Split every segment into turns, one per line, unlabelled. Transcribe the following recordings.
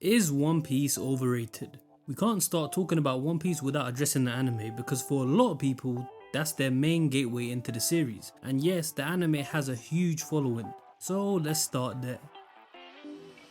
Is One Piece overrated? We can't start talking about One Piece without addressing the anime because for a lot of people, that's their main gateway into the series. And yes, the anime has a huge following, so let's start there.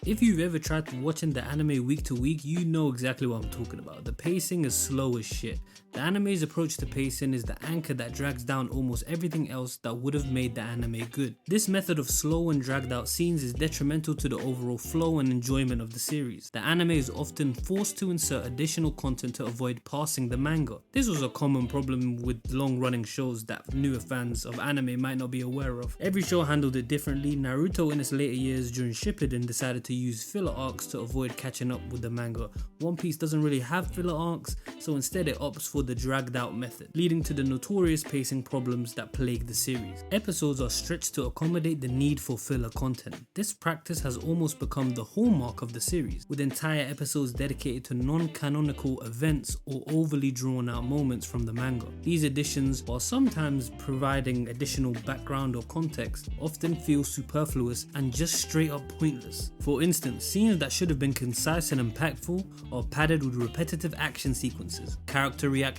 If you've ever tried watching the anime week to week, you know exactly what I'm talking about. The pacing is slow as shit. The anime's approach to pacing is the anchor that drags down almost everything else that would have made the anime good. This method of slow and dragged out scenes is detrimental to the overall flow and enjoyment of the series. The anime is often forced to insert additional content to avoid passing the manga. This was a common problem with long running shows that newer fans of anime might not be aware of. Every show handled it differently. Naruto in its later years during Shippuden decided to use filler arcs to avoid catching up with the manga. One Piece doesn't really have filler arcs, so instead it opts for the dragged out method, leading to the notorious pacing problems that plague the series. Episodes are stretched to accommodate the need for filler content. This practice has almost become the hallmark of the series, with entire episodes dedicated to non-canonical events or overly drawn out moments from the manga. These additions, while sometimes providing additional background or context, often feel superfluous and just straight up pointless. For instance, scenes that should have been concise and impactful are padded with repetitive action sequences, character reactions,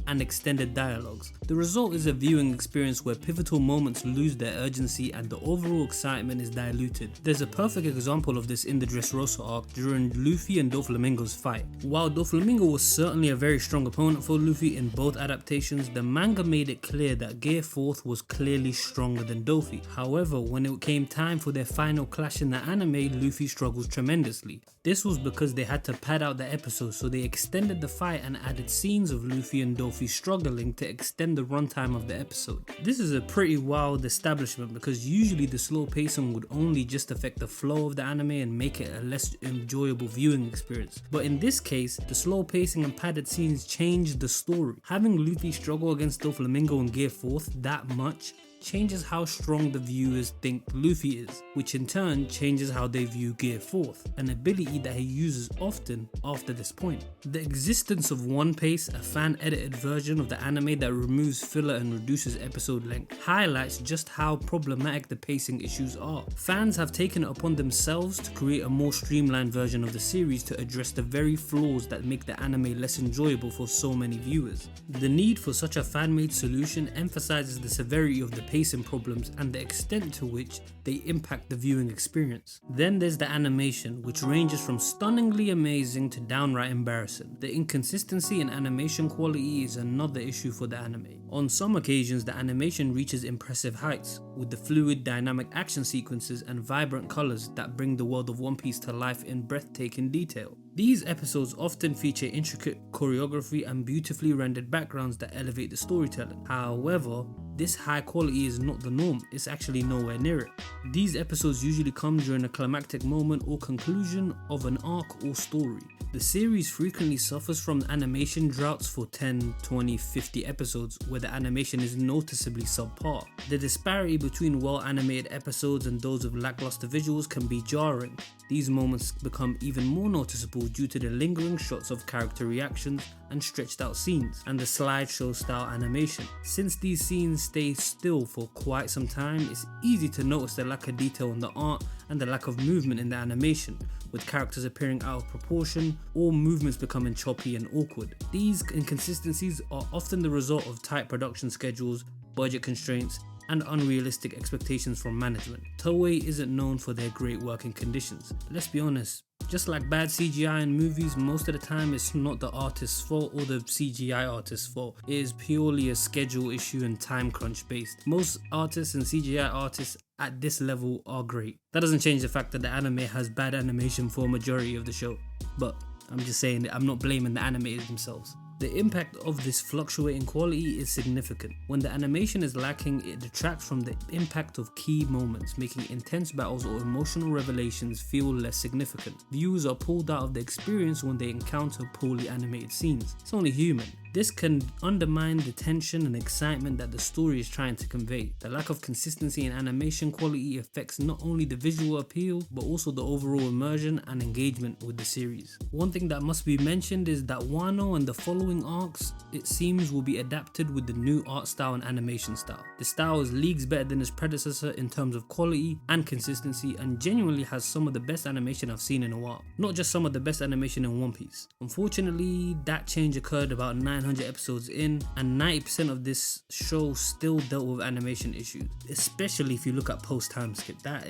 and extended dialogues. The result is a viewing experience where pivotal moments lose their urgency and the overall excitement is diluted. There's a perfect example of this in the Dressrosa arc during Luffy and Doflamingo's fight. While Doflamingo was certainly a very strong opponent for Luffy in both adaptations, the manga made it clear that Gear 4th was clearly stronger than Dofi. However, when it came time for their final clash in the anime, Luffy struggles tremendously. This was because they had to pad out the episode, so they extended the fight and added scenes of Luffy and Dofi struggling to extend the runtime of the episode. This is a pretty wild establishment because usually the slow pacing would only just affect the flow of the anime and make it a less enjoyable viewing experience. But in this case, the slow pacing and padded scenes changed the story. Having Luffy struggle against Doflamingo and Gear 4th that much changes how strong the viewers think Luffy is, which in turn changes how they view Gear 4th, an ability that he uses often after this point. The existence of One Piece, a fan-edited version of the anime that removes filler and reduces episode length, highlights just how problematic the pacing issues are. Fans have taken it upon themselves to create a more streamlined version of the series to address the very flaws that make the anime less enjoyable for so many viewers. The need for such a fan-made solution emphasizes the severity of the pacing problems and the extent to which they impact the viewing experience. Then there's the animation, which ranges from stunningly amazing to downright embarrassing. The inconsistency in animation quality is another issue for the anime. On some occasions, the animation reaches impressive heights, with the fluid, dynamic action sequences and vibrant colors that bring the world of One Piece to life in breathtaking detail. These episodes often feature intricate choreography and beautifully rendered backgrounds that elevate the storytelling. However, this high quality is not the norm, it's actually nowhere near it. These episodes usually come during a climactic moment or conclusion of an arc or story. The series frequently suffers from animation droughts for 10, 20, 50 episodes where the animation is noticeably subpar. The disparity between well-animated episodes and those with lackluster visuals can be jarring. These moments become even more noticeable due to the lingering shots of character reactions and stretched out scenes, and the slideshow style animation. Since these scenes stay still for quite some time, it's easy to notice the lack of detail in the art and the lack of movement in the animation, with characters appearing out of proportion or movements becoming choppy and awkward. These inconsistencies are often the result of tight production schedules, budget constraints, and unrealistic expectations from management. Toei isn't known for their great working conditions. Let's be honest, just like bad CGI in movies, most of the time it's not the artist's fault or the CGI artist's fault. It is purely a schedule issue and time crunch based. Most artists and CGI artists at this level are great. That doesn't change the fact that the anime has bad animation for a majority of the show. But I'm just saying that I'm not blaming the animators themselves. The impact of this fluctuating quality is significant. When the animation is lacking, it detracts from the impact of key moments, making intense battles or emotional revelations feel less significant. Viewers are pulled out of the experience when they encounter poorly animated scenes. It's only human. This can undermine the tension and excitement that the story is trying to convey. The lack of consistency in animation quality affects not only the visual appeal, but also the overall immersion and engagement with the series. One thing that must be mentioned is that Wano and the following arcs, it seems, will be adapted with the new art style and animation style. The style is leagues better than its predecessor in terms of quality and consistency, and genuinely has some of the best animation I've seen in a while. Not just some of the best animation in One Piece. Unfortunately, that change occurred about 900 episodes in, and 90% of this show still dealt with animation issues, especially if you look at post time skip. That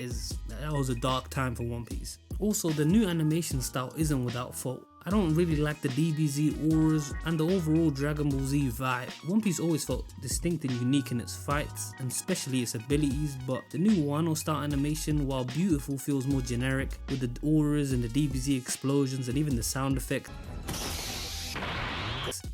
was a dark time for One Piece. Also, the new animation style isn't without fault. I don't really like the DBZ auras and the overall Dragon Ball Z vibe. One Piece always felt distinct and unique in its fights, and especially its abilities, but the new Wano style animation, while beautiful, feels more generic, with the auras and the DBZ explosions and even the sound effect.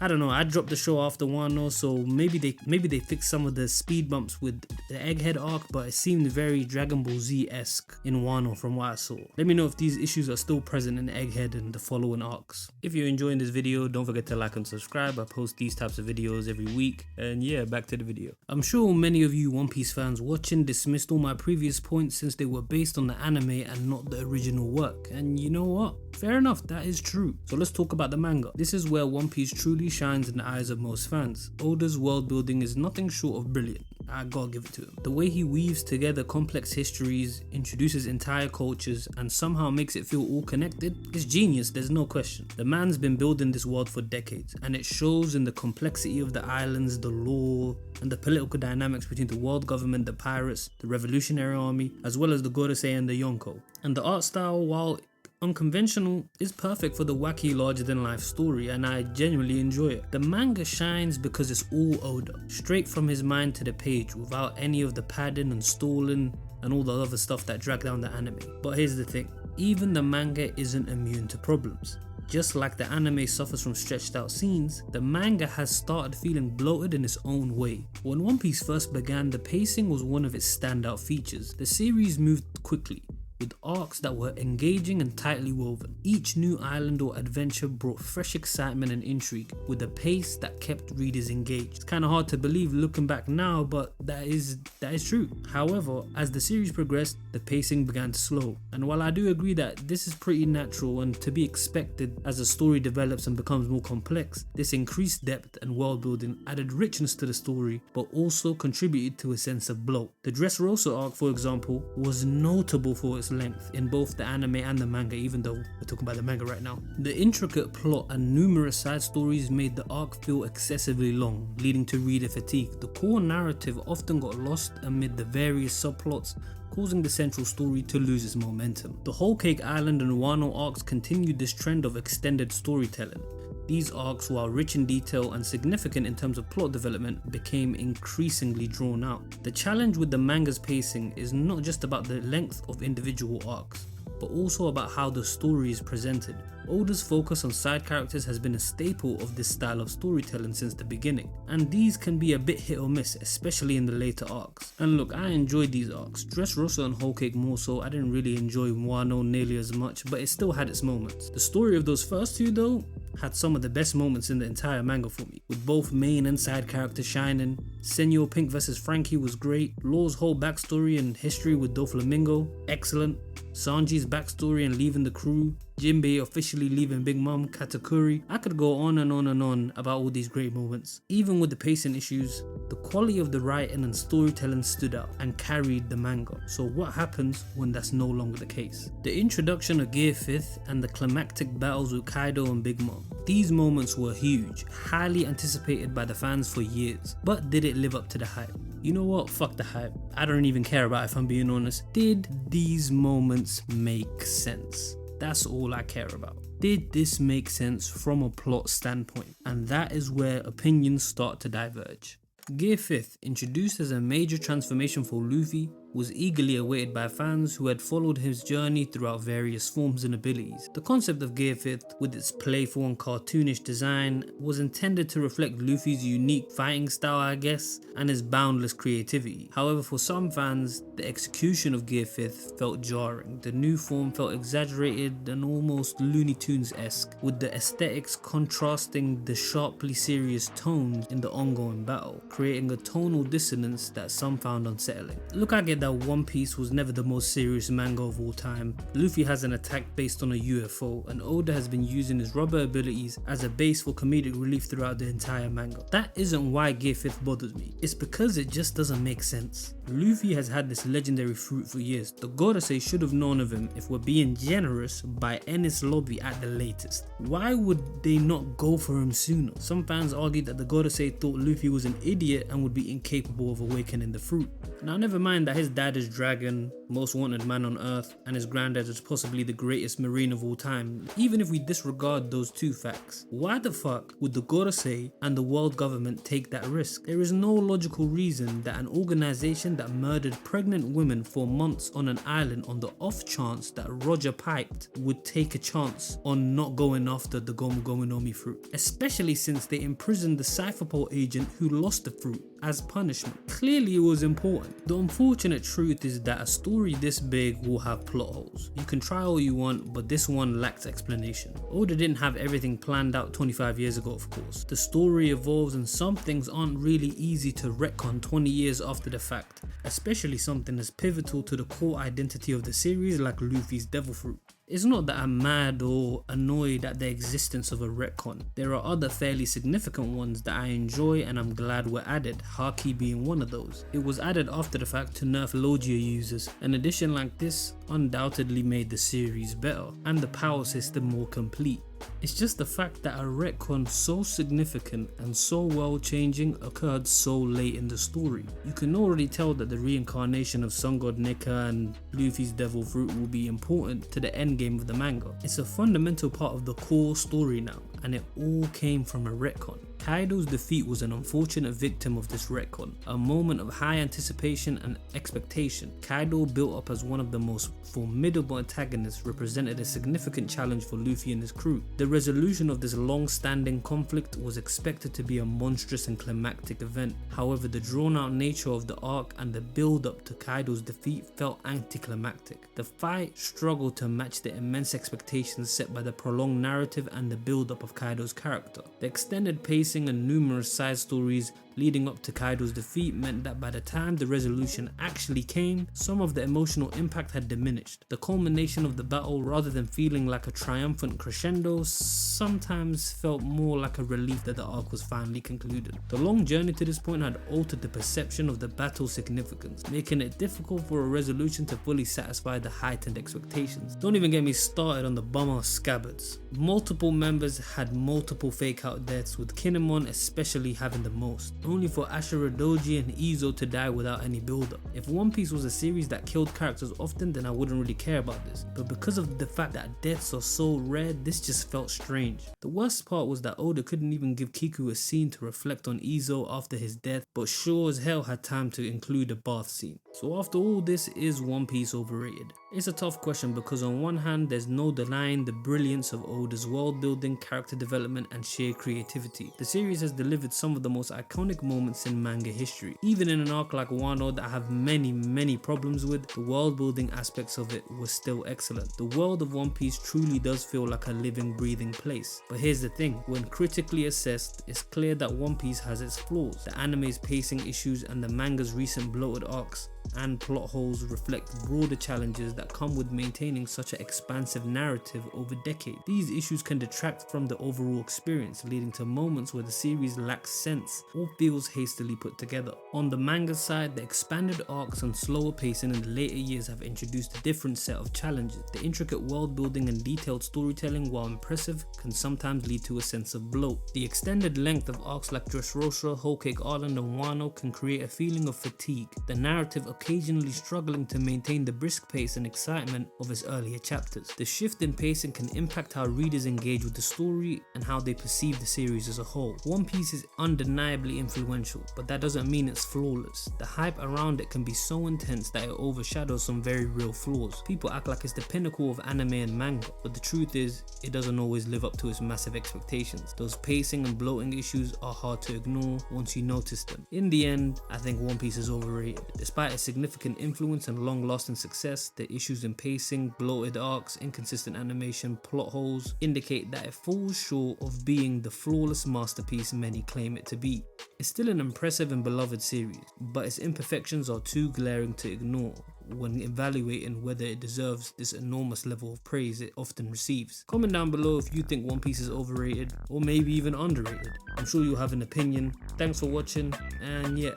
I don't know, I dropped the show after Wano, so maybe they fixed some of the speed bumps with the Egghead arc, but it seemed very Dragon Ball Z-esque in Wano from what I saw. Let me know if these issues are still present in Egghead and the following arcs. If you're enjoying this video, don't forget to like and subscribe. I post these types of videos every week, and yeah, back to the video. I'm sure many of you One Piece fans watching dismissed all my previous points since they were based on the anime and not the original work, and you know what? Fair enough, that is true. So let's talk about the manga. This is where One Piece truly shines in the eyes of most fans. Oda's world building is nothing short of brilliant. I gotta give it to him. The way he weaves together complex histories, introduces entire cultures, and somehow makes it feel all connected is genius, there's no question. The man's been building this world for decades, and it shows in the complexity of the islands, the lore, and the political dynamics between the world government, the pirates, the revolutionary army, as well as the Gorosei and the Yonko. And the art style, while unconventional, is perfect for the wacky larger-than-life story, and I genuinely enjoy it. The manga shines because it's all Oda, straight from his mind to the page, without any of the padding and stalling and all the other stuff that drag down the anime. But here's the thing, even the manga isn't immune to problems. Just like the anime suffers from stretched out scenes, the manga has started feeling bloated in its own way. When One Piece first began, the pacing was one of its standout features. The series moved quickly, with arcs that were engaging and tightly woven. Each new island or adventure brought fresh excitement and intrigue, with a pace that kept readers engaged. It's kind of hard to believe looking back now, but that is true. However, as the series progressed, the pacing began to slow, and while I do agree that this is pretty natural and to be expected as the story develops and becomes more complex, this increased depth and world building added richness to the story, but also contributed to a sense of bloat. The Dressrosa arc, for example, was notable for its length in both the anime and the manga, even though we're talking about the manga right now. The intricate plot and numerous side stories made the arc feel excessively long, leading to reader fatigue. The core narrative often got lost amid the various subplots, causing the central story to lose its momentum. The Whole Cake Island and Wano arcs continued this trend of extended storytelling. These arcs, while rich in detail and significant in terms of plot development, became increasingly drawn out. The challenge with the manga's pacing is not just about the length of individual arcs, but also about how the story is presented. Oda's focus on side characters has been a staple of this style of storytelling since the beginning, and these can be a bit hit or miss, especially in the later arcs. And look, I enjoyed these arcs. Dressrosa and Whole Cake more so. I didn't really enjoy Wano nearly as much, but it still had its moments. The story of those first two, though, had some of the best moments in the entire manga for me, with both main and side characters shining. Senor Pink vs Frankie was great. Law's whole backstory and history with Doflamingo, excellent. Sanji's backstory and leaving the crew, Jinbei officially leaving Big Mom, Katakuri. I could go on and on and on about all these great moments. Even with the pacing issues, the quality of the writing and storytelling stood out and carried the manga. So what happens when that's no longer the case? The introduction of Gear 5th and the climactic battles with Kaido and Big Mom. These moments were huge, highly anticipated by the fans for years, but did it live up to the hype? You know what, fuck the hype. I don't even care about it if I'm being honest. Did these moments make sense? That's all I care about. Did this make sense from a plot standpoint? And that is where opinions start to diverge. Gear 5th, introduced as a major transformation for Luffy, was eagerly awaited by fans who had followed his journey throughout various forms and abilities. The concept of Gear 5th, with its playful and cartoonish design, was intended to reflect Luffy's unique fighting style, I guess, and his boundless creativity. However, for some fans, the execution of Gear 5th felt jarring. The new form felt exaggerated and almost Looney Tunes-esque, with the aesthetics contrasting the sharply serious tones in the ongoing battle, creating a tonal dissonance that some found unsettling. Look, I get that One Piece was never the most serious manga of all time. Luffy has an attack based on a UFO, and Oda has been using his rubber abilities as a base for comedic relief throughout the entire manga. That isn't why Gear 5th bothers me, it's because it just doesn't make sense. Luffy has had this legendary fruit for years. The Gorosei should have known of him, if we're being generous, by Enies Lobby at the latest. Why would they not go for him sooner? Some fans argued that the Gorosei thought Luffy was an idiot and would be incapable of awakening the fruit. Now, never mind that his dad is Dragon, most wanted man on earth, and his granddad is possibly the greatest marine of all time. Even if we disregard those two facts, why the fuck would the Gorosei and the world government take that risk? There is no logical reason that an organization that murdered pregnant women for months on an island on the off chance that Roger piped would take a chance on not going after the Gomu Gomu no Mi fruit, especially since they imprisoned the Cypherpole agent who lost the fruit as punishment. Clearly it was important. The unfortunate truth is that a story this big will have plot holes. You can try all you want, but this one lacks explanation. Oda didn't have everything planned out 25 years ago, of course. The story evolves and some things aren't really easy to retcon 20 years after the fact, especially something as pivotal to the core identity of the series like Luffy's Devil Fruit. It's not that I'm mad or annoyed at the existence of a retcon. There are other fairly significant ones that I enjoy and I'm glad were added, Haki being one of those. It was added after the fact to nerf Logia users. An addition like this undoubtedly made the series better and the power system more complete. It's just the fact that a retcon so significant and so world changing occurred so late in the story. You can already tell that the reincarnation of Sun God Nika and Luffy's Devil Fruit will be important to the endgame of the manga. It's a fundamental part of the core story now, and it all came from a retcon. Kaido's defeat was an unfortunate victim of this retcon, a moment of high anticipation and expectation. Kaido, built up as one of the most formidable antagonists, represented a significant challenge for Luffy and his crew. The resolution of this long-standing conflict was expected to be a monstrous and climactic event. However, the drawn-out nature of the arc and the build-up to Kaido's defeat felt anticlimactic. The fight struggled to match the immense expectations set by the prolonged narrative and the build-up of Kaido's character. The extended pacing and numerous side stories leading up to Kaido's defeat meant that by the time the resolution actually came, some of the emotional impact had diminished. The culmination of the battle, rather than feeling like a triumphant crescendo, sometimes felt more like a relief that the arc was finally concluded. The long journey to this point had altered the perception of the battle's significance, making it difficult for a resolution to fully satisfy the heightened expectations. Don't even get me started on the bummer scabbards. Multiple members had multiple fake out deaths, with Kinemon especially having the most, only for Ashura Doji and Izo to die without any build-up. If One Piece was a series that killed characters often, then I wouldn't really care about this, but because of the fact that deaths are so rare, this just felt strange. The worst part was that Oda couldn't even give Kiku a scene to reflect on Izo after his death, but sure as hell had time to include a bath scene. So after all this, is One Piece overrated? It's a tough question because on one hand, there's no denying the brilliance of Oda's world building, character development and sheer creativity. The series has delivered some of the most iconic moments in manga history. Even in an arc like Wano that I have many problems with, the world building aspects of it were still excellent. The world of One Piece truly does feel like a living, breathing place. But here's the thing, when critically assessed, it's clear that One Piece has its flaws. The anime's pacing issues and the manga's recent bloated arcs and plot holes reflect broader challenges that come with maintaining such an expansive narrative over decades. These issues can detract from the overall experience, leading to moments where the series lacks sense or feels hastily put together. On the manga side, the expanded arcs and slower pacing in the later years have introduced a different set of challenges. The intricate world building and detailed storytelling, while impressive, can sometimes lead to a sense of bloat. The extended length of arcs like Dressrosa, Whole Cake Island and Wano can create a feeling of fatigue. The narrative occasionally struggling to maintain the brisk pace and excitement of its earlier chapters. The shift in pacing can impact how readers engage with the story and how they perceive the series as a whole. One Piece is undeniably influential, but that doesn't mean it's flawless. The hype around it can be so intense that it overshadows some very real flaws. People act like it's the pinnacle of anime and manga, but the truth is, it doesn't always live up to its massive expectations. Those pacing and bloating issues are hard to ignore once you notice them. In the end, I think One Piece is overrated. Despite its significant influence and long-lasting success, the issues in pacing, bloated arcs, inconsistent animation, plot holes indicate that it falls short of being the flawless masterpiece many claim it to be. It's still an impressive and beloved series, but its imperfections are too glaring to ignore when evaluating whether it deserves this enormous level of praise it often receives. Comment down below if you think One Piece is overrated or maybe even underrated. I'm sure you'll have an opinion. Thanks for watching, and yeah,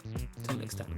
till next time.